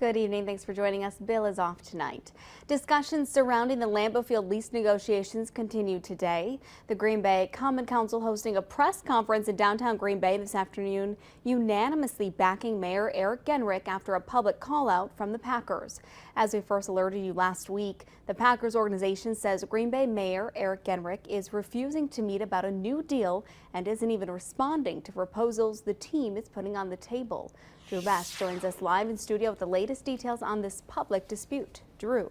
Good evening. Thanks for joining us. Bill is off tonight. Discussions surrounding the Lambeau Field lease negotiations continue today. The Green Bay Common Council hosting a press conference in downtown Green Bay this afternoon, unanimously backing Mayor Genrich after a public call out from the Packers. As we first alerted you last week, the Packers organization says Green Bay Mayor Genrich is refusing to meet about a new deal and isn't even responding to proposals the team is putting on the table. Drew Best joins us live in studio with the latest details on this public dispute. Drew.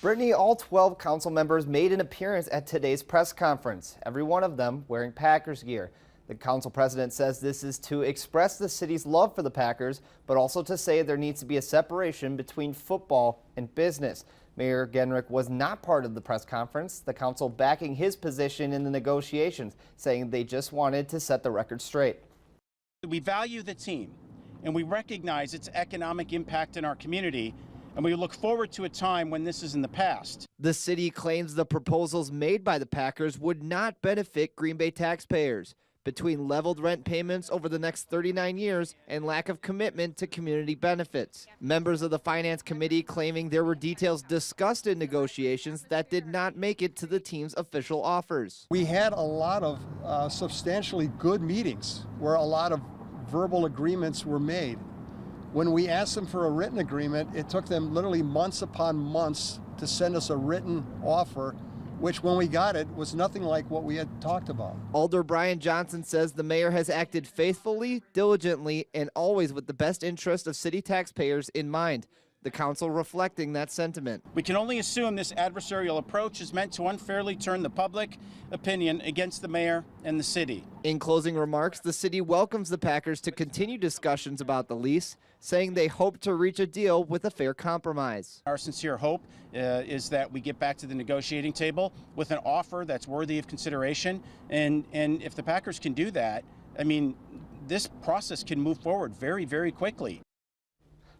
Brittany, all 12 council members made an appearance at today's press conference, every one of them wearing Packers gear. The council president says this is to express the city's love for the Packers, but also to say there needs to be a separation between football and business. Mayor Genrich was not part of the press conference, the council backing his position in the negotiations, saying they just wanted to set the record straight. We value the team, and we recognize its economic impact in our community, and we look forward to a time when this is in the past. The city claims the proposals made by the Packers would not benefit Green Bay taxpayers, between leveled rent payments over the next 39 years and lack of commitment to community benefits. Members of the Finance Committee claiming there were details discussed in negotiations that did not make it to the team's official offers. We had a lot of substantially good meetings where a lot of verbal agreements were made. When we asked them for a written agreement, it took them literally months upon months to send us a written offer, which when we got it was nothing like what we had talked about. Alder Brian Johnson says the mayor has acted faithfully, diligently, and always with the best interest of city taxpayers in mind. The council reflecting that sentiment. We can only assume this adversarial approach is meant to unfairly turn the public opinion against the mayor and the city. In closing remarks, the city welcomes the Packers to continue discussions about the lease, saying they hope to reach a deal with a fair compromise. Our sincere hope is that we get back to the negotiating table with an offer that's worthy of consideration. And if the Packers can do that, I mean, this process can move forward very, very quickly.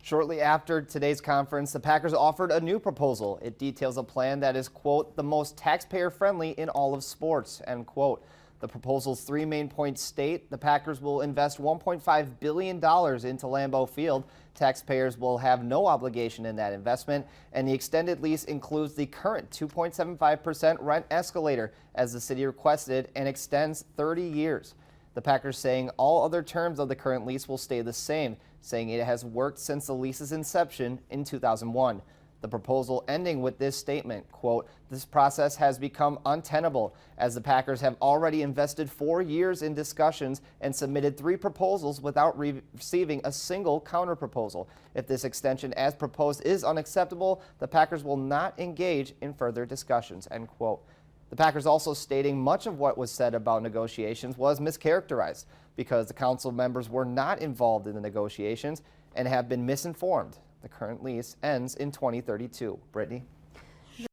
Shortly after today's conference, the Packers offered a new proposal. It details a plan that is, quote, the most taxpayer-friendly in all of sports, end quote. The proposal's three main points state the Packers will invest $1.5 billion into Lambeau Field. Taxpayers will have no obligation in that investment, and the extended lease includes the current 2.75% rent escalator, as the city requested, and extends 30 years. The Packers saying all other terms of the current lease will stay the same, saying it has worked since the lease's inception in 2001. The proposal ending with this statement, quote, this process has become untenable as the Packers have already invested 4 years in discussions and submitted 3 proposals without receiving a single counterproposal. If this extension as proposed is unacceptable, the Packers will not engage in further discussions, end quote. The Packers also stating much of what was said about negotiations was mischaracterized because the council members were not involved in the negotiations and have been misinformed. The current lease ends in 2032. Brittany.